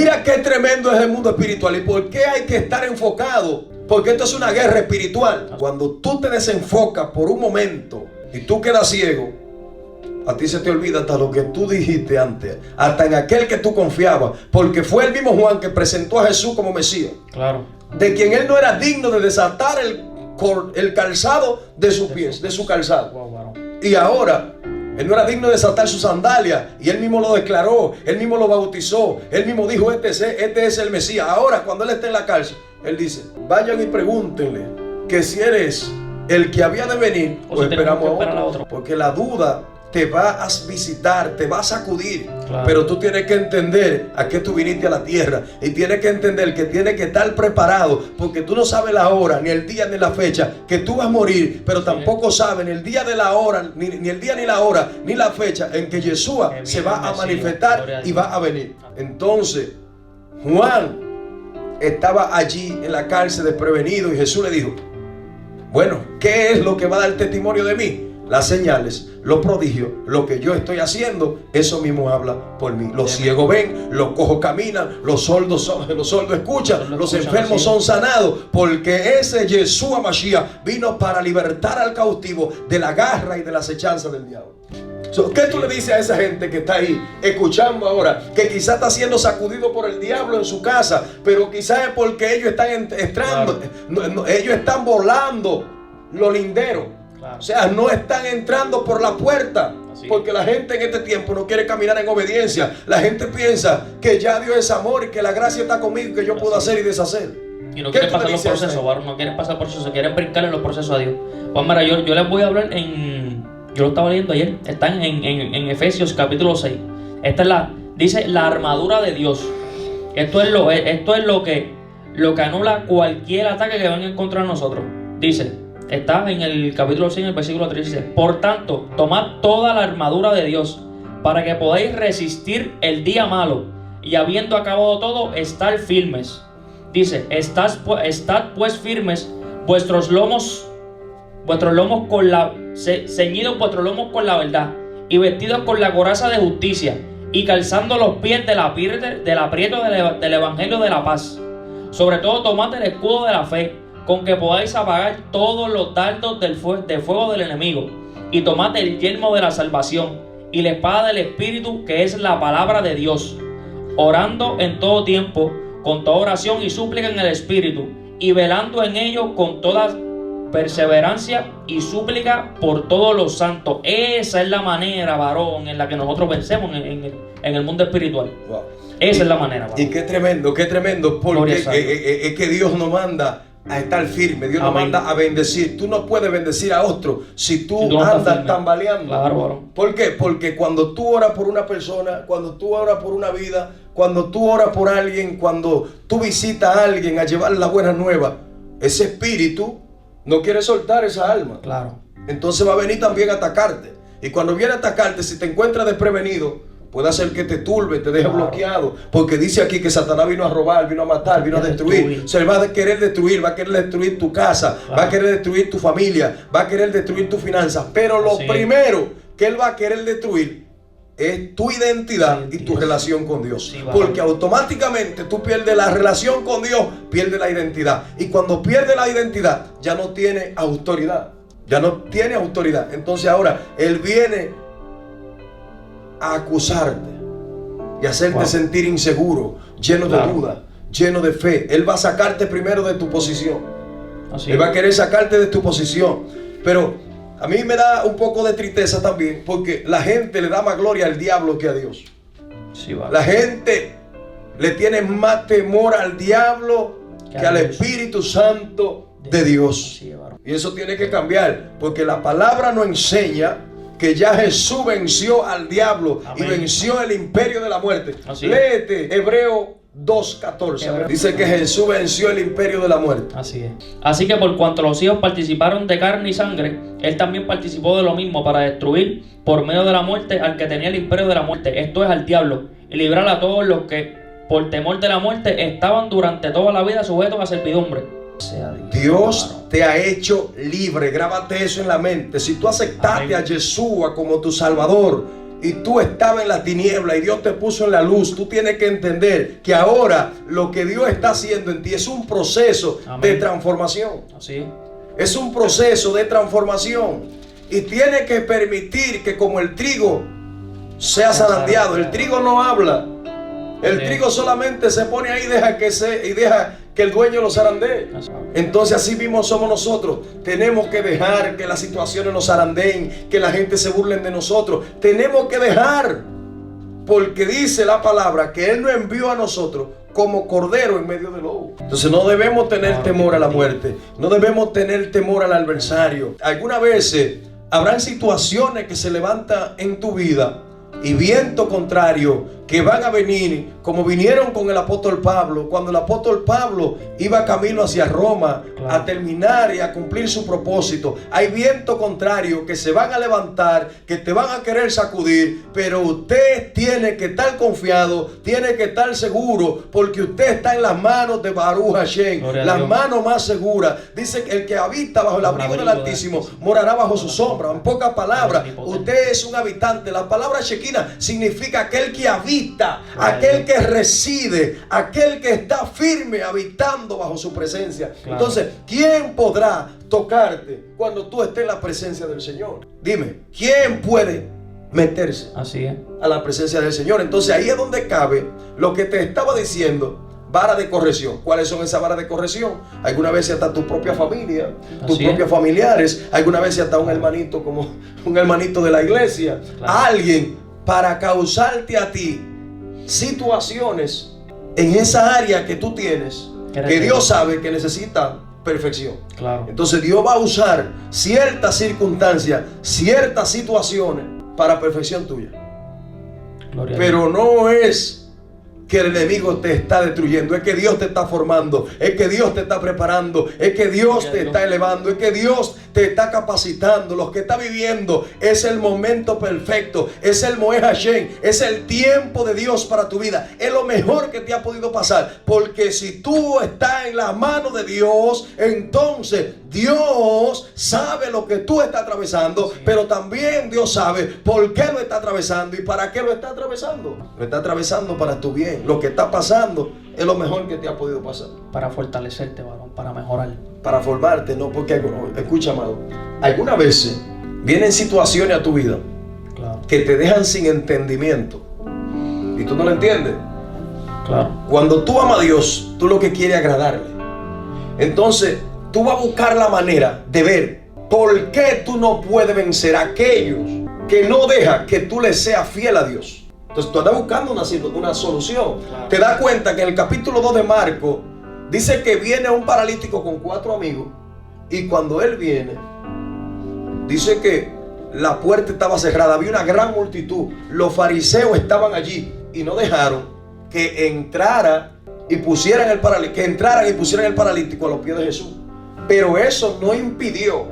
Mira qué tremendo es el mundo espiritual y por qué hay que estar enfocado. Porque esto es una guerra espiritual. Cuando tú te desenfocas por un momento y tú quedas ciego, a ti se te olvida hasta lo que tú dijiste antes, hasta en aquel que tú confiabas, porque fue el mismo Juan que presentó a Jesús como Mesías. Claro. De quien él no era digno de desatar el calzado de sus pies, de su calzado. Wow. Y ahora él no era digno de desatar sus sandalias, y él mismo lo declaró, él mismo lo bautizó, él mismo dijo: este es el Mesías. Ahora, cuando él está en la cárcel, él dice: vayan y pregúntenle que si eres el que había de venir o esperamos a otro. Porque la duda te va a visitar, te va a sacudir. Claro. Pero tú tienes que entender a qué tú viniste a la tierra. Y tienes que entender que tienes que estar preparado. Porque tú no sabes la hora, ni el día, ni la fecha que tú vas a morir. Pero tampoco sabes ni el día de la hora, ni el día, ni la hora, ni la fecha en que Yeshua se va a manifestar y va a venir. Entonces, Juan estaba allí en la cárcel desprevenido. Y Jesús le dijo: bueno, ¿qué es lo que va a dar testimonio de mí? Las señales, los prodigios, lo que yo estoy haciendo, eso mismo habla por mí. Los ciegos ven, los cojos caminan, los sordos escuchan, los enfermos son sanados, porque ese Yeshua Mashiach vino para libertar al cautivo de la garra y de la acechanza del diablo. ¿Qué tú le dices a esa gente que está ahí escuchando ahora, que quizás está siendo sacudido por el diablo en su casa, pero quizás es porque ellos están entrando, ellos están volando los linderos? Claro. O sea, no están entrando por la puerta. Porque la gente en este tiempo no quiere caminar en obediencia. La gente piensa que ya Dios es amor y que la gracia está conmigo, que yo puedo hacer y deshacer. Y no quieren pasar los procesos, varón. No quieren pasar procesos, quieren brincar en los procesos a Dios. Pues mira, yo les voy a hablar yo lo estaba leyendo ayer. Están en Efesios capítulo 6. Dice la armadura de Dios. Esto es lo que anula cualquier ataque que venga en contra de nosotros. Dice, está en el capítulo 6, en el versículo 3, dice: por tanto, tomad toda la armadura de Dios, para que podáis resistir el día malo, y habiendo acabado todo, estar firmes. Dice: estad pues firmes, vuestros lomos ceñidos vuestros lomos con la verdad, y vestidos con la coraza de justicia, y calzando los pies del aprieto del evangelio de la paz. Sobre todo, tomad el escudo de la fe, con que podáis apagar todos los dardos de fuego del enemigo, y tomad el yelmo de la salvación y la espada del Espíritu, que es la palabra de Dios, orando en todo tiempo con toda oración y súplica en el Espíritu, y velando en ello con toda perseverancia y súplica por todos los santos. Esa es la manera, varón, en la que nosotros vencemos en el mundo espiritual. Wow. Esa es la manera, varón. Y qué tremendo, porque es que Dios nos manda a estar firme. Dios nos manda a bendecir. Tú no puedes bendecir a otro si tú andas tambaleando. Claro. ¿Por qué? Porque cuando tú oras por una persona, cuando tú oras por una vida, cuando tú oras por alguien, cuando tú visitas a alguien a llevar la buena nueva, ese espíritu no quiere soltar esa alma. Claro. Entonces va a venir también a atacarte. Y cuando viene a atacarte, si te encuentras desprevenido, puede hacer que te turbe, te deje bloqueado. Porque dice aquí que Satanás vino a robar, vino a matar, vino a destruir. O sea, él va a querer destruir, va a querer destruir tu casa, va a querer destruir tu familia, va a querer destruir tus finanzas. Pero lo primero que él va a querer destruir es tu identidad y tu relación con Dios. Porque automáticamente tú pierdes la relación con Dios, pierdes la identidad. Y cuando pierdes la identidad, ya no tiene autoridad. Ya no tiene autoridad. Entonces ahora él viene a acusarte y hacerte sentir inseguro, lleno de duda, lleno de fe. Él va a sacarte primero de tu posición. Él va a querer sacarte de tu posición. Pero a mí me da un poco de tristeza también, porque la gente le da más gloria al diablo que a Dios. La gente le tiene más temor al diablo que al Espíritu Santo de Dios. Y eso tiene que cambiar, porque la palabra nos enseña que ya Jesús venció al diablo y venció el imperio de la muerte. Léete Hebreo 2:14. Dice que Jesús venció el imperio de la muerte. Así es. Así que por cuanto los hijos participaron de carne y sangre, él también participó de lo mismo, para destruir por medio de la muerte al que tenía el imperio de la muerte, esto es, al diablo, y librar a todos los que por temor de la muerte estaban durante toda la vida sujetos a servidumbre. Dios te ha hecho libre. Grábate eso en la mente. Si tú aceptaste a Yeshua como tu Salvador, y tú estabas en la tiniebla y Dios te puso en la luz, tú tienes que entender que ahora lo que Dios está haciendo en ti es un proceso de transformación. Así es un proceso de transformación y tiene que permitir que como el trigo sea zarandeado. El trigo no habla. El trigo solamente se pone ahí y deja que el dueño lo zarandee. Entonces así mismo somos nosotros. Tenemos que dejar que las situaciones nos zarandeen, que la gente se burlen de nosotros. Tenemos que dejar, porque dice la palabra que Él nos envió a nosotros como cordero en medio del lobo. Entonces no debemos tener temor a la muerte. No debemos tener temor al adversario. Algunas veces habrán situaciones que se levantan en tu vida y viento contrario que van a venir, como vinieron con el apóstol Pablo, cuando el apóstol Pablo iba camino hacia Roma a terminar y a cumplir su propósito. Hay viento contrario que se van a levantar, que te van a querer sacudir, pero usted tiene que estar confiado, tiene que estar seguro, porque usted está en las manos de Baruch Hashem, las manos más seguras. Dice que el que habita bajo el abrigo del Altísimo morará bajo su sombra. En pocas palabras, usted es un habitante. La palabra Shekinah significa aquel que habita, aquel que reside, aquel que está firme habitando bajo su presencia. Entonces, ¿quién podrá tocarte cuando tú estés en la presencia del Señor? Dime, ¿quién puede meterse a la presencia del Señor? Entonces ahí es donde cabe lo que te estaba diciendo. Vara de corrección. ¿Cuáles son esas varas de corrección? Algunas veces hasta tu propia familia, tus propios familiares, algunas veces hasta un hermanito, como un hermanito de la iglesia, alguien para causarte a ti situaciones en esa área que tú tienes, que Dios sabe que necesita perfección. Entonces Dios va a usar ciertas circunstancias, ciertas situaciones para perfección tuya. Pero no es que el enemigo te está destruyendo, es que Dios te está formando, es que Dios te está preparando, es que Dios te está elevando, es que Dios te está capacitando. Lo que está viviendo es el momento perfecto, es el Moed Hashem, es el tiempo de Dios para tu vida, es lo mejor que te ha podido pasar, porque si tú estás en la mano de Dios, entonces Dios sabe lo que tú estás atravesando, pero también Dios sabe por qué lo está atravesando y para qué lo está atravesando. Lo está atravesando para tu bien. Lo que está pasando es lo mejor que te ha podido pasar. Para fortalecerte, varón, para mejorar. Para formarte, no, porque, escucha, amado, algunas veces vienen situaciones a tu vida que te dejan sin entendimiento y tú no lo entiendes. Cuando tú amas a Dios, tú lo que quieres es agradarle. Entonces tú vas a buscar la manera de ver por qué tú no puedes vencer a aquellos que no dejan que tú le seas fiel a Dios. Entonces tú andas buscando una solución. Te das cuenta que en el capítulo 2 de Marcos dice que viene un paralítico con 4 amigos, y cuando él viene, dice que la puerta estaba cerrada, había una gran multitud, los fariseos estaban allí y no dejaron que entraran y pusieran el paralítico a los pies de Jesús. Pero eso no impidió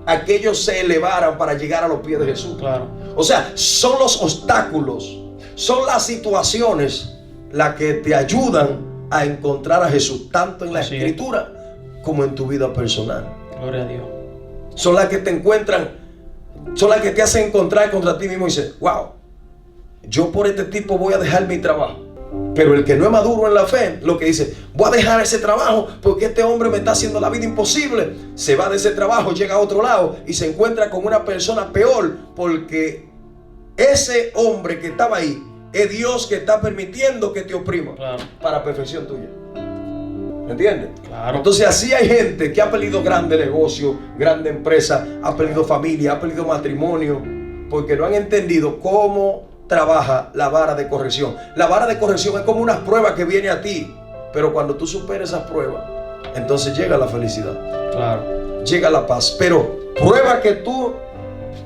a que ellos se elevaran para llegar a los pies de Jesús. O sea, son los obstáculos, son las situaciones las que te ayudan a encontrar a Jesús, tanto en la Escritura como en tu vida personal. Gloria a Dios. Son las que te encuentran, son las que te hacen encontrar contra ti mismo y dices, wow, yo por este tipo voy a dejar mi trabajo. Pero el que no es maduro en la fe, lo que dice, voy a dejar ese trabajo porque este hombre me está haciendo la vida imposible. Se va de ese trabajo, llega a otro lado y se encuentra con una persona peor, porque ese hombre que estaba ahí es Dios que está permitiendo que te oprima para perfección tuya. ¿Me entiendes? Entonces así hay gente que ha perdido grande negocio, grande empresa, ha perdido familia, ha perdido matrimonio, porque no han entendido cómo trabaja la vara de corrección. La vara de corrección es como una prueba que viene a ti, pero cuando tú superas esas pruebas, entonces llega la felicidad, llega la paz. Pero prueba que tú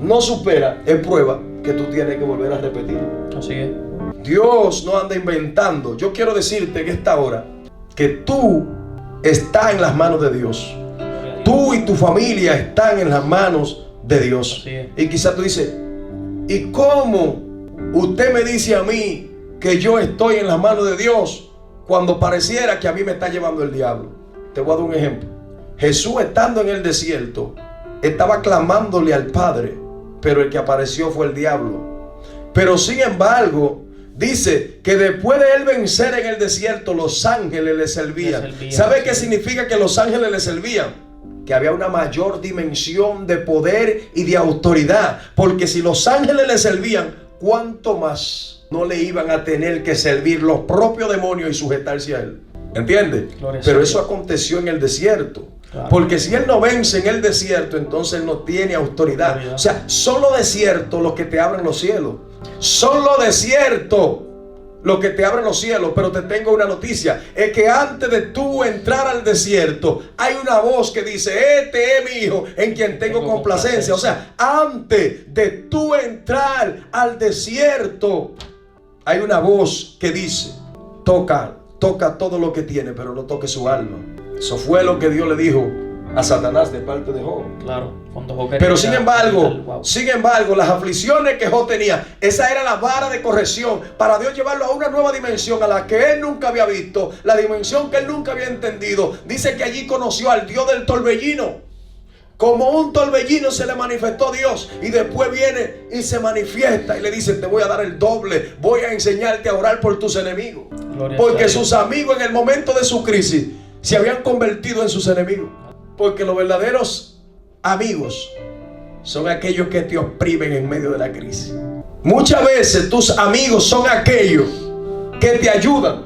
no superas es prueba que tú tienes que volver a repetir. Así es. Dios no anda inventando. Yo quiero decirte en esta hora que tú estás en las manos de Dios. Tú y tu familia están en las manos de Dios. Y quizás tú dices, ¿y cómo usted me dice a mí que yo estoy en las manos de Dios cuando pareciera que a mí me está llevando el diablo? Te voy a dar un ejemplo. Jesús, estando en el desierto, estaba clamándole al Padre, pero el que apareció fue el diablo. Pero sin embargo, dice que después de él vencer en el desierto, los ángeles le servían. ¿Sabe qué significa que los ángeles le servían? Que había una mayor dimensión de poder y de autoridad. Porque si los ángeles le servían, ¿cuánto más no le iban a tener que servir los propios demonios y sujetarse a él? ¿Entiende? Pero eso aconteció en el desierto. Claro. Porque si él no vence en el desierto, entonces él no tiene autoridad. O sea, solo desierto los que te abren los cielos. Solo desierto lo que te abren los cielos. Pero te tengo una noticia, es que antes de tú entrar al desierto, hay una voz que dice: este es mi hijo en quien tengo complacencia. O sea, antes de tú entrar al desierto, hay una voz que dice: toca todo lo que tiene, pero no toque su alma. Eso fue lo que Dios le dijo a Satanás de parte de Job. Claro, cuando Job quería. Pero sin embargo, las aflicciones que Job tenía, esa era la vara de corrección para Dios llevarlo a una nueva dimensión a la que él nunca había visto, la dimensión que él nunca había entendido. Dice que allí conoció al Dios del torbellino. Como un torbellino se le manifestó Dios, y después viene y se manifiesta y le dice: te voy a dar el doble, voy a enseñarte a orar por tus enemigos. Porque sus amigos en el momento de su crisis se habían convertido en sus enemigos. Porque los verdaderos amigos son aquellos que te oprimen en medio de la crisis. Muchas veces tus amigos son aquellos que te ayudan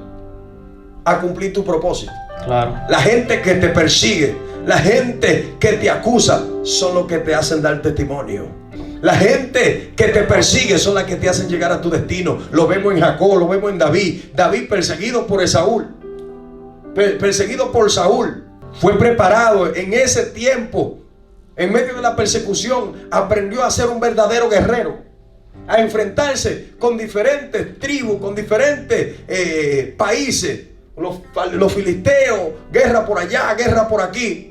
a cumplir tu propósito. Claro. La gente que te persigue, la gente que te acusa, son los que te hacen dar testimonio. La gente que te persigue son las que te hacen llegar a tu destino. Lo vemos en Jacob, lo vemos en David. David perseguido por Esaú, perseguido por Saúl, fue preparado en ese tiempo. En medio de la persecución aprendió a ser un verdadero guerrero, a enfrentarse con diferentes tribus, con diferentes países. Los filisteos, guerra por allá, guerra por aquí.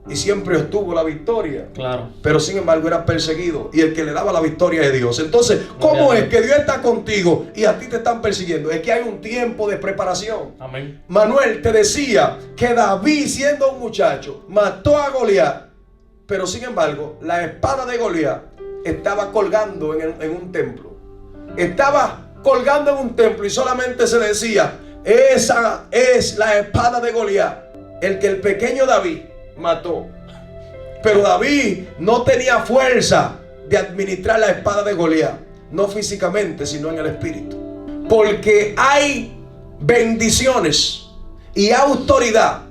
Y siempre obtuvo la victoria. Claro. Pero sin embargo era perseguido, y el que le daba la victoria es Dios. Entonces, ¿cómo es que Dios está contigo y a ti te están persiguiendo? Es que hay un tiempo de preparación. Amén. Manuel te decía que David, siendo un muchacho, mató a Goliat. Pero sin embargo, la espada de Goliat estaba colgando en un templo. Estaba colgando en un templo, y solamente se decía: esa es la espada de Goliat, el que el pequeño David mató. Pero David no tenía fuerza de administrar la espada de Goliat, no físicamente, sino en el espíritu. Porque hay bendiciones y autoridad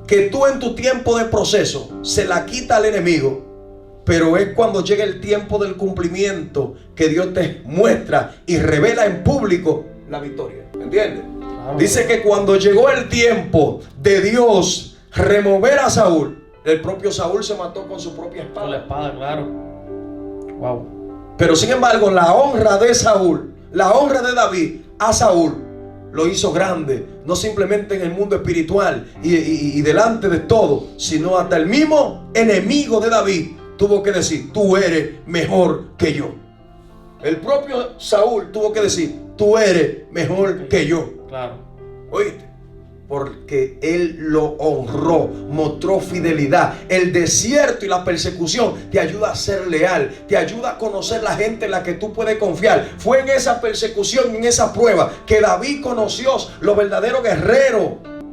que tú en tu tiempo de proceso se la quita al enemigo, pero es cuando llega el tiempo del cumplimiento que Dios te muestra y revela en público la victoria. ¿Entiendes? Claro. Dice que cuando llegó el tiempo de Dios remover a Saúl, el propio Saúl se mató con su propia espada. Con la espada, claro. Wow. Pero sin embargo, la honra de Saúl, la honra de David a Saúl, lo hizo grande, no simplemente en el mundo espiritual y delante de todo, sino hasta el mismo enemigo de David tuvo que decir: tú eres mejor que yo. El propio Saúl tuvo que decir: tú eres mejor que yo. Claro. ¿Oíste? Porque él lo honró, mostró fidelidad. El desierto y la persecución te ayuda a ser leal, te ayuda a conocer la gente en la que tú puedes confiar. Fue en esa persecución, en esa prueba, que David conoció los verdaderos guerreros.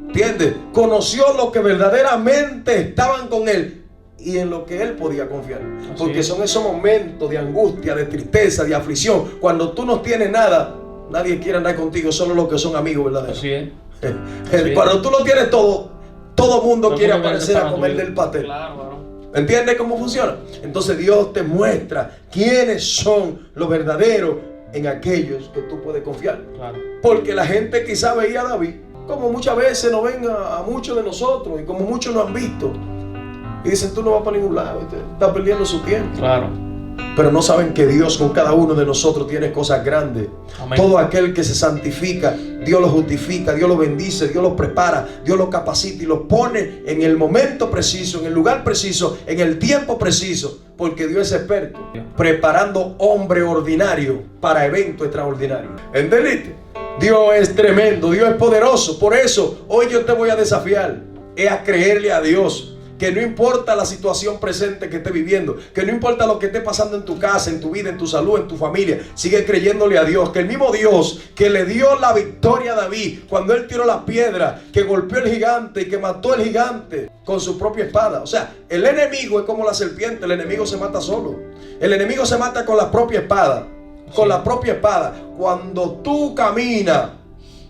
¿Entiendes? Conoció los que verdaderamente estaban con él y en lo que él podía confiar. Porque son esos momentos de angustia, de tristeza, de aflicción, cuando tú no tienes nada. Nadie quiere andar contigo, solo los que son amigos verdaderos. Así es. Cuando tú lo tienes todo, todo mundo quiere aparecer a comer del pastel. Claro. ¿Entiendes cómo funciona? Entonces Dios te muestra quiénes son los verdaderos en aquellos que tú puedes confiar. Claro. Porque la gente quizá veía a David, como muchas veces nos ven a muchos de nosotros, y como muchos nos han visto, y dicen: tú no vas para ningún lado, estás perdiendo su tiempo. Claro. Pero no saben que Dios con cada uno de nosotros tiene cosas grandes. Amén. Todo aquel que se santifica, Dios lo justifica, Dios lo bendice, Dios lo prepara, Dios lo capacita y lo pone en el momento preciso, en el lugar preciso, en el tiempo preciso. Porque Dios es experto preparando hombre ordinario para eventos extraordinarios. ¿Entendiste? Dios es tremendo, Dios es poderoso. Por eso hoy yo te voy a desafiar, es a creerle a Dios, que no importa la situación presente que esté viviendo, que no importa lo que esté pasando en tu casa, en tu vida, en tu salud, en tu familia, sigue creyéndole a Dios, que el mismo Dios que le dio la victoria a David cuando él tiró la piedra, que golpeó el gigante y que mató al gigante con su propia espada. O sea, el enemigo es como la serpiente, el enemigo se mata solo. El enemigo se mata con la propia espada, con la propia espada. Cuando tú caminas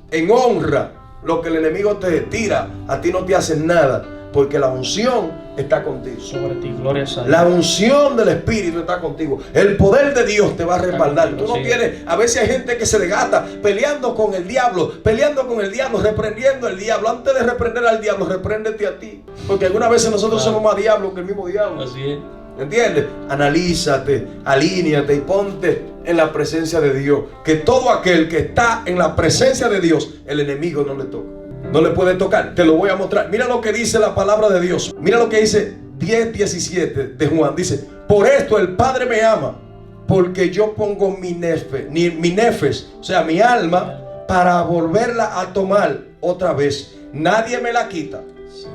en honra, lo que el enemigo te tira, a ti no te hace nada. Porque la unción está contigo. Sobre ti, gloria a Dios. La unción del Espíritu está contigo. El poder de Dios te va a respaldar. Tú no tienes, a veces hay gente que se desgasta peleando con el diablo, reprendiendo al diablo. Antes de reprender al diablo, repréndete a ti. Porque algunas veces nosotros somos más diablos que el mismo diablo. Así es. ¿Entiendes? Analízate, alíñate y ponte en la presencia de Dios. Que todo aquel que está en la presencia de Dios, el enemigo no le toca. No le puede tocar. Te lo voy a mostrar. Mira lo que dice la palabra de Dios. Mira lo que dice 10:17 de Juan. Dice: por esto el Padre me ama, porque yo pongo mi nefes, o sea, mi alma, para volverla a tomar otra vez. Nadie me la quita.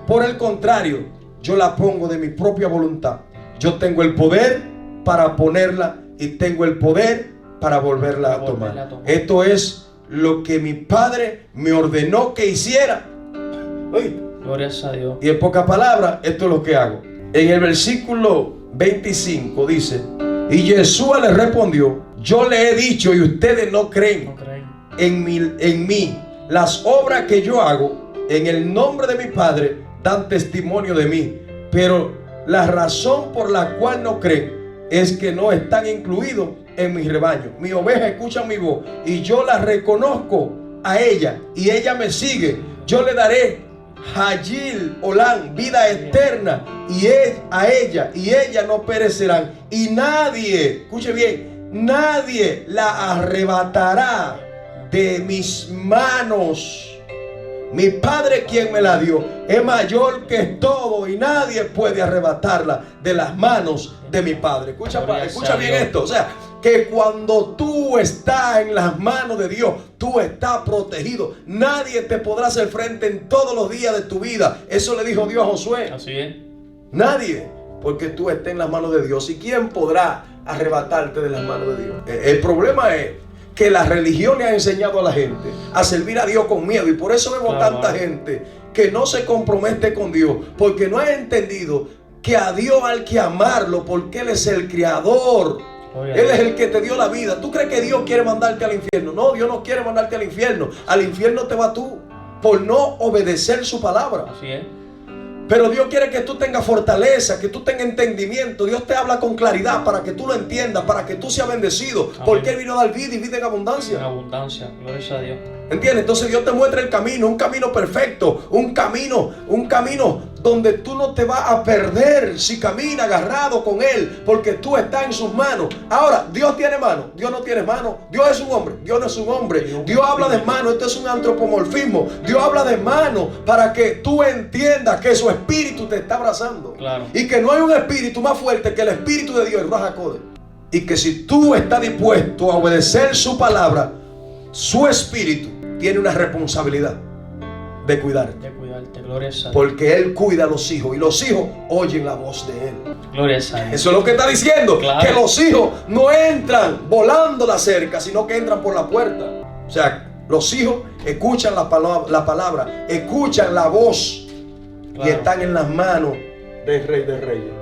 Por el contrario, yo la pongo de mi propia voluntad. Yo tengo el poder para ponerla y tengo el poder para volverla a tomar. Esto es lo que mi Padre me ordenó que hiciera. Oye, gloria a Dios. Y en pocas palabras, esto es lo que hago. En el versículo 25 dice: y Yeshua le respondió: yo le he dicho y ustedes no creen, en mí. Las obras que yo hago en el nombre de mi Padre dan testimonio de mí. Pero la razón por la cual no creen es que no están incluidos en mi rebaño. Mi oveja escucha mi voz y yo la reconozco a ella y ella me sigue. Yo le daré Hayil Olam, vida eterna, y a ella y ella no perecerán, y nadie, escuche bien, nadie la arrebatará de mis manos. Mi Padre, quien me la dio, es mayor que todo y nadie puede arrebatarla de las manos de mi Padre. Escucha bien esto. O sea, que cuando tú estás en las manos de Dios, tú estás protegido. Nadie te podrá hacer frente en todos los días de tu vida. Eso le dijo Dios a Josué. Así es. Nadie, porque tú estás en las manos de Dios. ¿Y quién podrá arrebatarte de las manos de Dios? El problema es que la religión le ha enseñado a la gente a servir a Dios con miedo. Y por eso vemos tanta gente que no se compromete con Dios, porque no ha entendido que a Dios hay que amarlo, porque Él es el creador. Él es el que te dio la vida. ¿Tú crees que Dios quiere mandarte al infierno? No, Dios no quiere mandarte al infierno. Al infierno te vas tú por no obedecer su palabra. Así es. Pero Dios quiere que tú tengas fortaleza, que tú tengas entendimiento. Dios te habla con claridad para que tú lo entiendas, para que tú seas bendecido. Amén. Porque Él vino a dar vida y vida en abundancia. En abundancia, gloria a Dios. ¿Entiendes? Entonces Dios te muestra el camino, un camino perfecto, un camino donde tú no te vas a perder si caminas agarrado con Él, porque tú estás en sus manos. Ahora, Dios tiene mano, Dios no tiene mano. Dios es un hombre, Dios no es un hombre. Dios habla de mano, esto es un antropomorfismo. Dios habla de mano para que tú entiendas que su espíritu te está abrazando. Claro. Y que no hay un espíritu más fuerte que el espíritu de Dios, el Ruach HaKodesh. Y que si tú estás dispuesto a obedecer su palabra, su espíritu tiene una responsabilidad de cuidarte. De cuidarte, gloria a Dios. Porque Él cuida a los hijos y los hijos oyen la voz de Él. Gloria a Dios. Eso es lo que está diciendo. Claro. Que los hijos no entran volando la cerca, sino que entran por la puerta. O sea, los hijos escuchan la palabra, escuchan la voz, claro, y están en las manos del Rey de Reyes.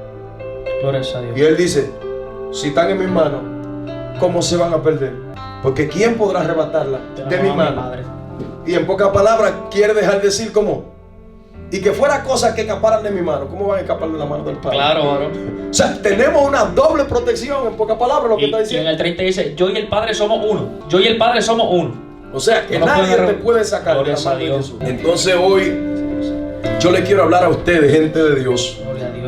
Gloria a Dios. Y Él dice: si están en mis manos, ¿cómo se van a perder? Porque ¿quién podrá arrebatarla de mi mano? Y en pocas palabras quiere dejar de decir como, y que fuera cosas que escaparan de mi mano, ¿cómo van a escapar de la mano del Padre? Claro, bro. O sea, tenemos una doble protección, en pocas palabras, lo que está diciendo. Y en el 30 dice: yo y el Padre somos uno. Yo y el Padre somos uno. O sea, que no nadie te puede sacar de la mano de Jesús. Entonces hoy yo le quiero hablar a ustedes, gente de Dios,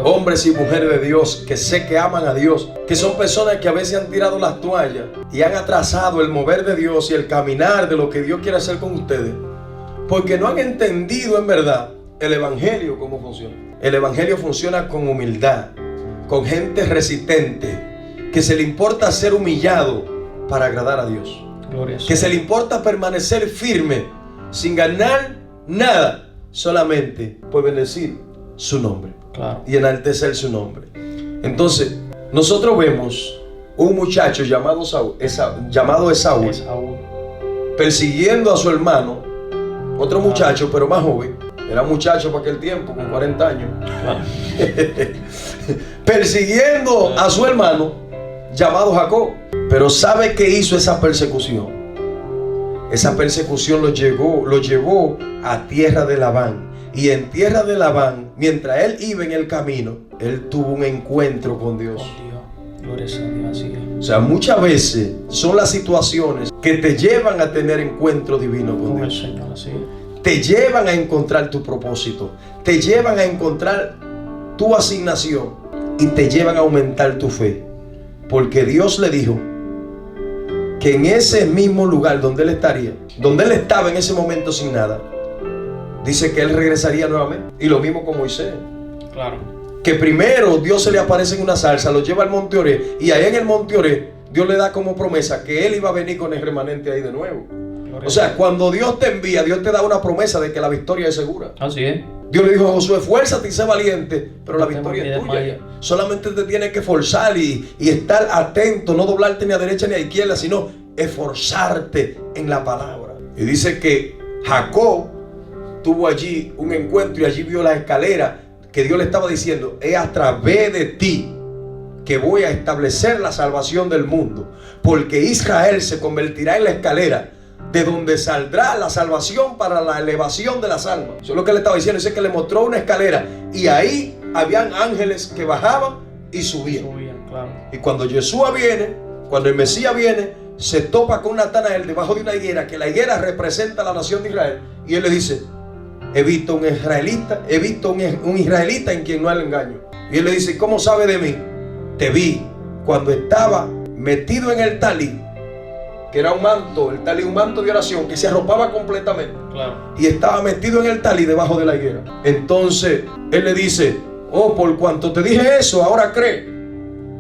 hombres y mujeres de Dios, que sé que aman a Dios, que son personas que a veces han tirado las toallas y han atrasado el mover de Dios y el caminar de lo que Dios quiere hacer con ustedes, porque no han entendido en verdad el evangelio cómo funciona. El evangelio funciona con humildad, con gente resistente, que se le importa ser humillado para agradar a Dios, que se le importa permanecer firme sin ganar nada, solamente por bendecir su nombre. Claro. Y enaltecer su nombre. Entonces, nosotros vemos un muchacho llamado Esaú, persiguiendo a su hermano, otro muchacho, pero más joven. Era muchacho para aquel tiempo, con 40 años. Claro. Persiguiendo a su hermano, llamado Jacob. Pero ¿sabe qué hizo esa persecución? Esa persecución lo llevó a tierra de Labán. Y en tierra de Labán, mientras él iba en el camino, él tuvo un encuentro con Dios. Gloria a Dios, así es. O sea, muchas veces son las situaciones que te llevan a tener encuentro divino con Dios. Señor, así es. Te llevan a encontrar tu propósito, te llevan a encontrar tu asignación y te llevan a aumentar tu fe. Porque Dios le dijo que en ese mismo lugar donde él estaría, donde él estaba en ese momento sin nada, dice que él regresaría nuevamente. Y lo mismo con Moisés. Claro. Que primero Dios se le aparece en una zarza, lo lleva al monte Oré, y ahí en el monte Oré Dios le da como promesa que él iba a venir con el remanente ahí de nuevo. O sea, cuando Dios te envía, Dios te da una promesa de que la victoria es segura. Así es. Dios le dijo a Josué: esfuérzate y sé valiente, pero la victoria es tuya. Solamente te tienes que esforzar y estar atento, no doblarte ni a derecha ni a izquierda, sino esforzarte en la palabra. Y dice que Jacob tuvo allí un encuentro y allí vio la escalera que Dios le estaba diciendo: es a través de ti que voy a establecer la salvación del mundo, porque Israel se convertirá en la escalera de donde saldrá la salvación para la elevación de las almas. Eso es lo que le estaba diciendo. Dice que le mostró una escalera y ahí habían ángeles que bajaban y subían. Claro. Y cuando Yeshua viene, cuando el Mesías viene, se topa con Natanael debajo de una higuera, que la higuera representa a la nación de Israel, y él le dice: he visto un israelita en quien no hay engaño. Y él le dice: ¿cómo sabe de mí? Te vi cuando estaba metido en el talí, que era un manto, el talí, un manto de oración que se arropaba completamente. Claro. Y estaba metido en el talí debajo de la higuera. Entonces él le dice: oh, por cuanto te dije eso, ahora cree.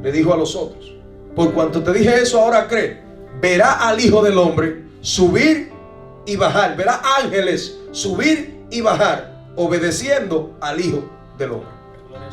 Le dijo a los otros: por cuanto te dije eso, ahora cree. Verá al Hijo del Hombre subir y bajar. Verá ángeles subir y bajar, obedeciendo al Hijo del Hombre.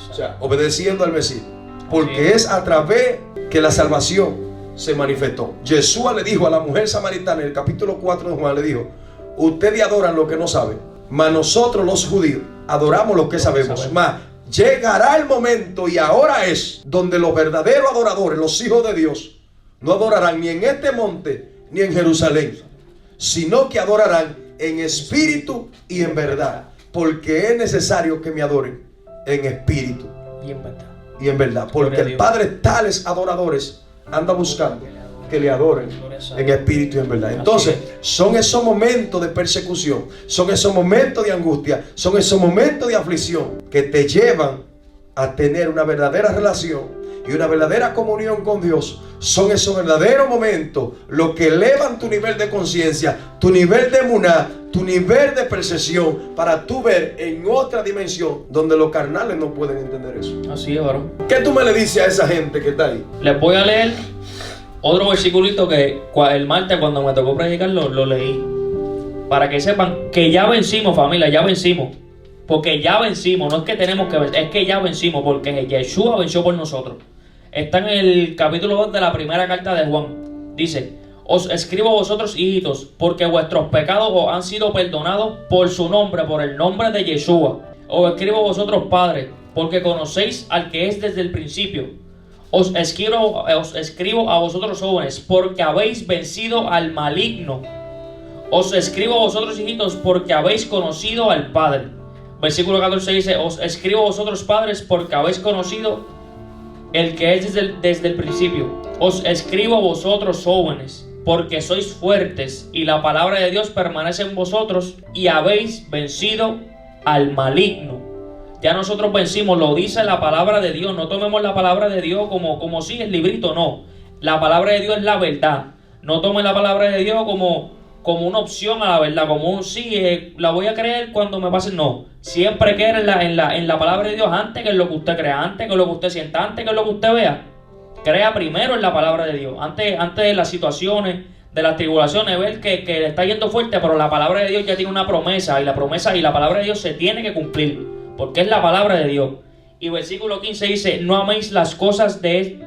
O sea, obedeciendo al Mesías. Porque es a través que la salvación se manifestó. Yeshua le dijo a la mujer samaritana en el capítulo 4 de Juan, le dijo: ustedes adoran lo que no saben, mas nosotros los judíos adoramos lo que sabemos. Mas llegará el momento, y ahora es, donde los verdaderos adoradores, los hijos de Dios, no adorarán ni en este monte ni en Jerusalén, sino que adorarán en espíritu y en verdad, porque es necesario que me adoren en espíritu y en verdad, porque el Padre tales adoradores anda buscando que le adoren en espíritu y en verdad. Entonces, son esos momentos de persecución, son esos momentos de angustia, son esos momentos de aflicción que te llevan a tener una verdadera relación y una verdadera comunión con Dios. Son esos verdaderos momentos los que elevan tu nivel de conciencia, tu nivel de emuná, tu nivel de percepción, para tú ver en otra dimensión donde los carnales no pueden entender eso. Así es, varón. ¿Qué tú me le dices a esa gente que está ahí? Les voy a leer otro versiculito que el martes, cuando me tocó predicarlo, lo leí. Para que sepan que ya vencimos, familia, ya vencimos. Porque ya vencimos, no es que tenemos que vencer, es que ya vencimos, porque Yeshua venció por nosotros. Está en el capítulo 2 de la primera carta de Juan. Dice: os escribo a vosotros, hijitos, porque vuestros pecados os han sido perdonados por su nombre, por el nombre de Yeshua. Os escribo a vosotros, padres, porque conocéis al que es desde el principio. Os escribo a vosotros, jóvenes, porque habéis vencido al maligno. Os escribo a vosotros, hijitos, porque habéis conocido al Padre. Versículo 14 dice: os escribo a vosotros, padres, porque habéis conocido el que es desde el principio. Os escribo a vosotros, jóvenes, porque sois fuertes, y la palabra de Dios permanece en vosotros, y habéis vencido al maligno. Ya nosotros vencimos, lo dice la palabra de Dios. No tomemos la palabra de Dios como si el librito, no. La palabra de Dios es la verdad. No tomen la palabra de Dios como una opción a la verdad, como un sí, la voy a creer cuando me pase. No, siempre creer en la palabra de Dios antes que en lo que usted crea, antes que en lo que usted sienta, antes que en lo que usted vea. Crea primero en la palabra de Dios, antes de las situaciones, de las tribulaciones, ver que le está yendo fuerte, pero la palabra de Dios ya tiene una promesa, y la palabra de Dios se tiene que cumplir, porque es la palabra de Dios. Y versículo 15 dice, no améis las cosas que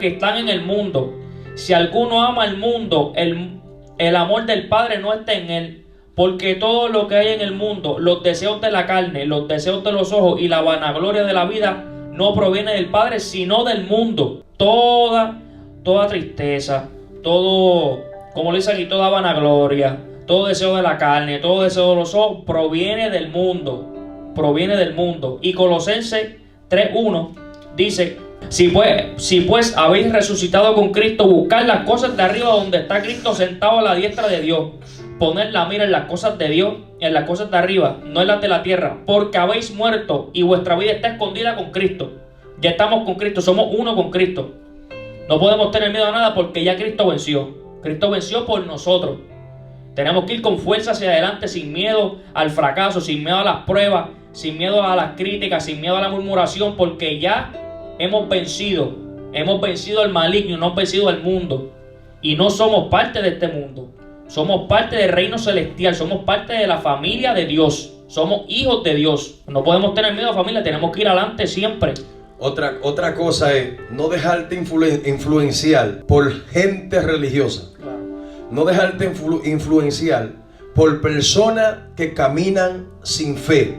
están en el mundo. Si alguno ama el mundo, el amor del Padre no está en él. Porque todo lo que hay en el mundo, los deseos de la carne, los deseos de los ojos y la vanagloria de la vida, no proviene del Padre, sino del mundo. Toda tristeza, todo, como le dice aquí, toda vanagloria, todo deseo de la carne, todo deseo de los ojos, proviene del mundo. Proviene del mundo. Y Colosenses 3:1 dice, si pues habéis resucitado con Cristo, buscad las cosas de arriba donde está Cristo sentado a la diestra de Dios. Poned la mira en las cosas de Dios, en las cosas de arriba, no en las de la tierra, porque habéis muerto y vuestra vida está escondida con Cristo. Ya estamos con Cristo, somos uno con Cristo. No podemos tener miedo a nada porque ya Cristo venció. Cristo venció por nosotros. Tenemos que ir con fuerza hacia adelante, sin miedo al fracaso, sin miedo a las pruebas, sin miedo a las críticas, sin miedo a la murmuración, porque ya hemos vencido al maligno, hemos vencido al mundo. Y no somos parte de este mundo. Somos parte del reino celestial, somos parte de la familia de Dios. Somos hijos de Dios. No podemos tener miedo, familia, tenemos que ir adelante siempre. Otra cosa es no dejarte influenciar por gente religiosa. Claro. No dejarte influenciar por personas que caminan sin fe,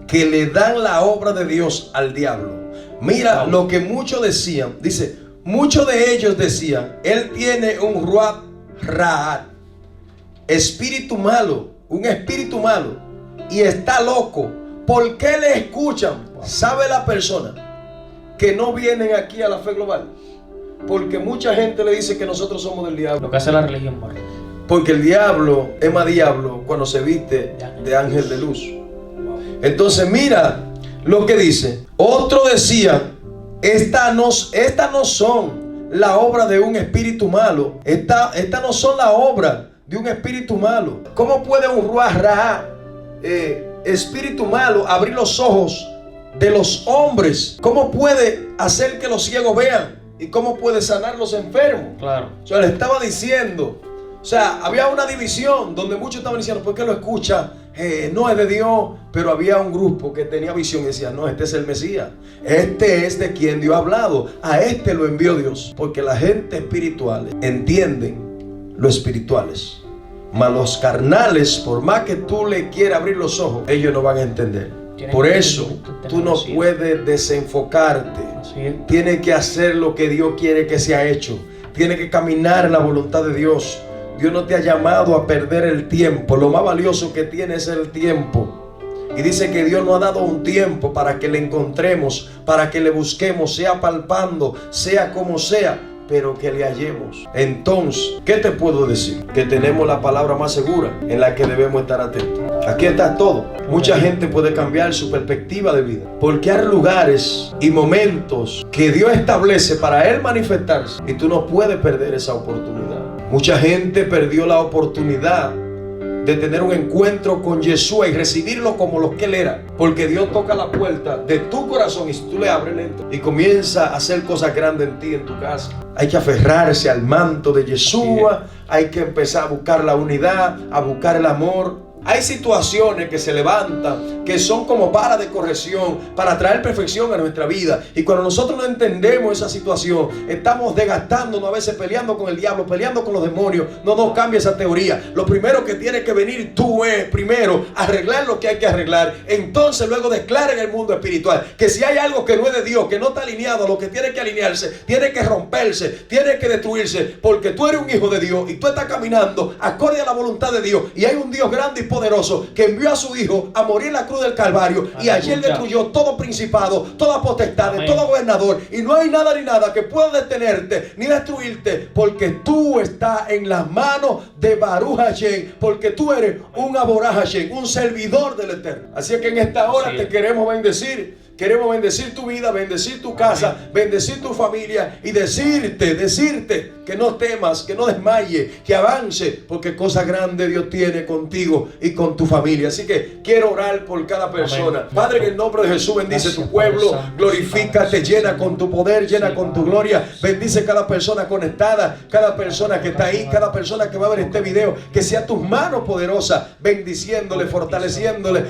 que le dan la obra de Dios al diablo. Mira lo que muchos decían. Dice, muchos de ellos decían, él tiene un ruach ra'at, espíritu malo, un espíritu malo, y está loco. ¿Por qué le escuchan? ¿Sabe la persona que no vienen aquí a la fe global? Porque mucha gente le dice que nosotros somos del diablo. Lo que hace la religión, Mario. Porque el diablo es más diablo cuando se viste de ángel de luz. Entonces mira lo que dice. Otro decía, estas no son la obra de un espíritu malo. Estas no son la obra de un espíritu malo. ¿Cómo puede un ruach ra'at, espíritu malo, abrir los ojos de los hombres? ¿Cómo puede hacer que los ciegos vean? ¿Y cómo puede sanar los enfermos? Claro. O sea, le estaba diciendo, o sea, había una división donde muchos estaban diciendo, ¿por qué lo escucha? No es de Dios. Pero había un grupo que tenía visión y decía, no, este es el Mesías. Este es de quien Dios ha hablado. A este lo envió Dios. Porque la gente espiritual entienden lo espirituales. Mas los carnales, por más que tú le quieras abrir los ojos, ellos no van a entender. Por eso tú no puedes desenfocarte. Tienes que hacer lo que Dios quiere que sea hecho. Tienes que caminar en la voluntad de Dios. Dios no te ha llamado a perder el tiempo. Lo más valioso que tiene es el tiempo. Y dice que Dios nos ha dado un tiempo para que le encontremos, para que le busquemos, sea palpando, sea como sea, pero que le hallemos. Entonces, ¿qué te puedo decir? Que tenemos la palabra más segura en la que debemos estar atentos. Aquí está todo. Mucha gente puede cambiar su perspectiva de vida, porque hay lugares y momentos que Dios establece para Él manifestarse, y tú no puedes perder esa oportunidad. Mucha gente perdió la oportunidad de tener un encuentro con Yeshua y recibirlo como lo que Él era, porque Dios toca la puerta de tu corazón, y si tú le abres lento y comienza a hacer cosas grandes en ti, en tu casa. Hay que aferrarse al manto de Yeshua. Hay que empezar a buscar la unidad, a buscar el amor. Hay situaciones que se levantan, que son como para de corrección, para traer perfección a nuestra vida. Y cuando nosotros no entendemos esa situación, estamos desgastándonos, a veces peleando con el diablo, peleando con los demonios. No nos cambia esa teoría. Lo primero que tiene que venir tú es, primero, arreglar lo que hay que arreglar. Entonces luego declara en el mundo espiritual que si hay algo que no es de Dios, que no está alineado a lo que tiene que alinearse, tiene que romperse, tiene que destruirse, porque tú eres un hijo de Dios y tú estás caminando acorde a la voluntad de Dios. Y hay un Dios grande y poderoso que envió a su hijo a morir en la cruz del Calvario. Aleluya. Y allí Él destruyó todo principado, toda potestad, todo gobernador, y no hay nada ni nada que pueda detenerte ni destruirte, porque tú estás en las manos de Baruch Hashem, porque tú eres un Aborah Hashem, un servidor del Eterno. Así que en esta hora te queremos bendecir. Queremos bendecir tu vida, bendecir tu casa, bendecir tu familia y decirte que no temas, que no desmayes, que avance, porque cosas grandes Dios tiene contigo y con tu familia. Así que quiero orar por cada persona. Amén. Padre, en el nombre de Jesús, bendice tu pueblo, glorifícate, llena con tu poder, llena con tu gloria. Bendice cada persona conectada, cada persona que está ahí, cada persona que va a ver este video, que sea tus manos poderosas, bendiciéndole, fortaleciéndole.